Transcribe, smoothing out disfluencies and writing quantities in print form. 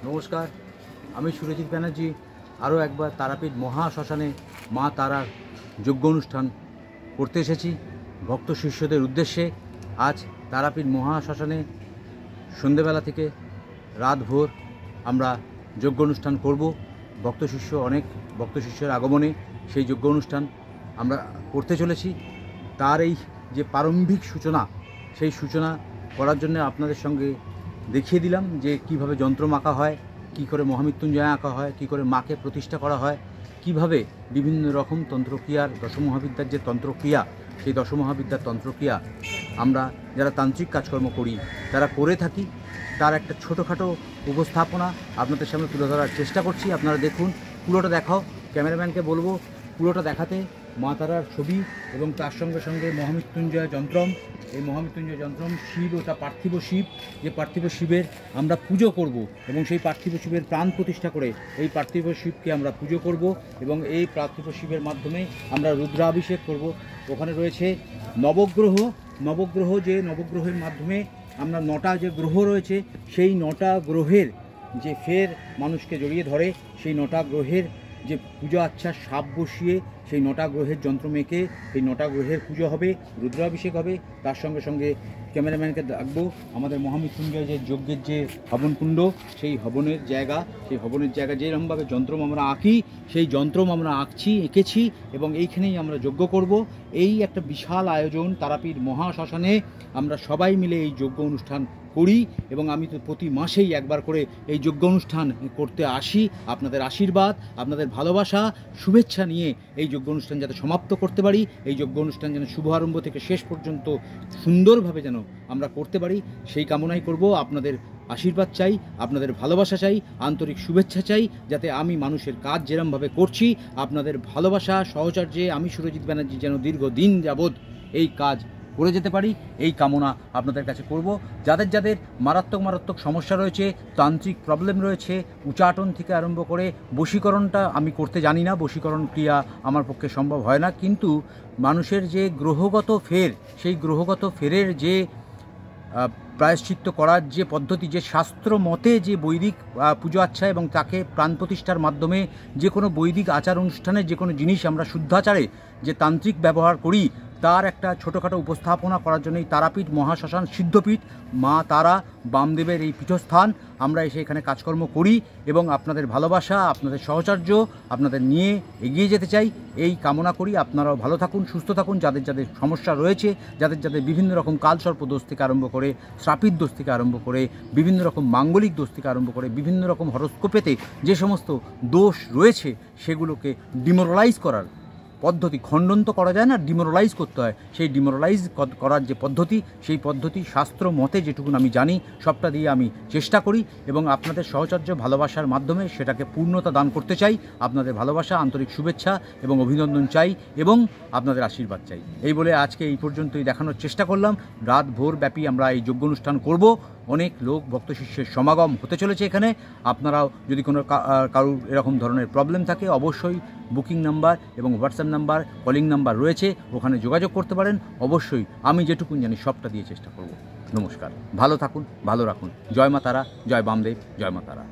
নমস্কার, আমি সুরজিৎ ব্যানার্জি আরও একবার তারাপীঠ মহাশ্মশানে মা তারার যজ্ঞ অনুষ্ঠান করতে এসেছি ভক্ত শিষ্যদের উদ্দেশ্যে। আজ তারাপীঠ মহাশ্মশানে সন্ধ্যেবেলা থেকে রাত ভোর আমরা যজ্ঞ অনুষ্ঠান করব। অনেক ভক্ত শিষ্যের আগমনে সেই যজ্ঞ অনুষ্ঠান আমরা করতে চলেছি। তার এই যে প্রারম্ভিক সূচনা, সেই সূচনা করার জন্য আপনাদের সঙ্গে দেখিয়ে দিলাম যে কিভাবে যন্ত্র আঁকা হয়, কি করে মহামৃত্যুঞ্জয় আঁকা হয়, কি করে মাকে প্রতিষ্ঠা করা হয়, কিভাবে বিভিন্ন রকম তন্ত্রক্রিয়ার দশমহাবিদ্যার যে তন্ত্রক্রিয়া, সেই দশমহাবিদ্যার তন্ত্রক্রিয়া আমরা যারা তান্ত্রিক কাজকর্ম করি তারা করে থাকি, তার একটা ছোটোখাটো উপস্থাপনা আপনাদের সামনে তুলে ধরার চেষ্টা করছি। আপনারা দেখুন, পুরোটা দেখাও, ক্যামেরাম্যানকে বলবো পুরোটা দেখাতে, মা তারার ছবি এবং তার সঙ্গে সঙ্গে মহামৃত্যুঞ্জয় যন্ত্রম। এই মহামৃত্যুঞ্জয় যন্ত্রম শিব, ওটা পার্থিব শিব, যে পার্থিব শিবের আমরা পুজো করব এবং সেই পার্থিব শিবের প্রাণ প্রতিষ্ঠা করে এই পার্থিব শিবকে আমরা পুজো করব এবং এই পার্থিব শিবের মাধ্যমে আমরা রুদ্রাভিষেক করব। ওখানে রয়েছে নবগ্রহ, যে নবগ্রহের মাধ্যমে আমরা 9টা যে গ্রহ রয়েছে সেই 9টা গ্রহের যে ফের মানুষকে জড়িয়ে ধরে, সেই 9টা গ্রহের যে পূজা আচ্ছা সাপ বসিয়ে সেই 9টা গ্রহের যন্ত্র মেখে সেই 9টা গ্রহের পুজো হবে, রুদ্রাভিষেক হবে। তার সঙ্গে সঙ্গে ক্যামেরাম্যানকে ডাকবো, আমাদের মহামৃত্যুঞ্জয় যে যজ্ঞের যে হবনকুণ্ড, সেই হবনের জায়গা যেরকমভাবে যন্ত্রম আমরা আঁকি, সেই যন্ত্রম আমরা এঁকেছি এবং এইখানেই আমরা যজ্ঞ করব। এই একটা বিশাল আয়োজন তারাপীঠ মহাশ্মশানে আমরা সবাই মিলে এই যজ্ঞ অনুষ্ঠান করি এবং আমি তো প্রতি মাসেই একবার করে এই যজ্ঞ অনুষ্ঠান করতে আসি। আপনাদের আশীর্বাদ, আপনাদের ভালোবাসা, শুভেচ্ছা নিয়ে এই যজ্ঞ অনুষ্ঠান যাতে সমাপ্ত করতে পারি, এই যজ্ঞ অনুষ্ঠান যেন শুভ আরম্ভ থেকে শেষ পর্যন্ত সুন্দরভাবে যেন আমরা করতে পারি, সেই কামনাই করব। আপনাদের আশীর্বাদ চাই, আপনাদের ভালোবাসা চাই, আন্তরিক শুভেচ্ছা চাই, যাতে আমি মানুষের কাজ যেরমভাবে করছি আপনাদের ভালোবাসা সহচর্যে আমি সুরজিৎ ব্যানার্জি যেন দীর্ঘদিন যাবৎ এই কাজ করে যেতে পারি, এই কামনা আপনাদের কাছে করব। যাদের মারাত্মক সমস্যা রয়েছে, তান্ত্রিক প্রবলেম রয়েছে, উচ্চাটন থেকে আরম্ভ করে বশীকরণটা আমি করতে জানি না, বশীকরণ ক্রিয়া আমার পক্ষে সম্ভব হয় না, কিন্তু মানুষের যে গ্রহগত ফের, সেই গ্রহগত ফেরের যে প্রায়শ্চিত্ত করার যে পদ্ধতি, যে শাস্ত্র মতে যে বৈদিক পুজো আচ্ছা এবং তাকে প্রাণ প্রতিষ্ঠার মাধ্যমে যে কোনো বৈদিক আচার অনুষ্ঠানে যে কোনো জিনিস আমরা শুদ্ধাচারে যে তান্ত্রিক ব্যবহার করি, তার একটা ছোটোখাটো উপস্থাপনা করার জন্যই তারাপীঠ মহাশ্মশান সিদ্ধপীঠ মা তারা বামদেবের এই পীঠস্থান আমরা এসে এখানে কাজকর্ম করি এবং আপনাদের ভালোবাসা, আপনাদের সহচর্য আপনাদের নিয়ে এগিয়ে যেতে চাই, এই কামনা করি। আপনারাও ভালো থাকুন, সুস্থ থাকুন। যাদের সমস্যা রয়েছে, যাদের বিভিন্ন রকম কালসর্প দোষ থেকে আরম্ভ করে, শ্রাপিত দোষ থেকে আরম্ভ করে, বিভিন্ন রকম মাঙ্গলিক দোষ থেকে আরম্ভ করে, বিভিন্ন রকম হরস্কোপেতে যে সমস্ত দোষ রয়েছে সেগুলোকে ডিমোরালাইজ করার পদ্ধতি, খণ্ডন তো করা যায় না, ডিমোরালাইজ করতে হয়। সেই ডিমোরালাইজ করার যে পদ্ধতি, সেই পদ্ধতি শাস্ত্র মতে যেটুকুন আমি জানি সবটা দিয়ে আমি চেষ্টা করি এবং আপনাদের সহচর্য ভালোবাসার মাধ্যমে সেটাকে পূর্ণতা দান করতে চাই। আপনাদের ভালোবাসা, আন্তরিক শুভেচ্ছা এবং অভিনন্দন চাই এবং আপনাদের আশীর্বাদ চাই। এই বলে আজকে এই পর্যন্তই দেখানোর চেষ্টা করলাম। রাত ভোর ব্যাপী আমরা এই যজ্ঞ অনুষ্ঠান করব। অনেক লোক ভক্ত শিষ্যের সমাগম হতে চলেছে এখানে। আপনারাও যদি কোনো কারুর এরকম ধরনের প্রবলেম থাকে, অবশ্যই বুকিং নাম্বার এবং হোয়াটসঅ্যাপ নাম্বার, কলিং নাম্বার রয়েছে, ওখানে যোগাযোগ করতে পারেন। অবশ্যই আমি যেটুকুন জানি সবটা দিয়ে চেষ্টা করব। নমস্কার, ভালো থাকুন, ভালো রাখুন। জয় মা তারা, জয় বামদেব, জয় মা তারা।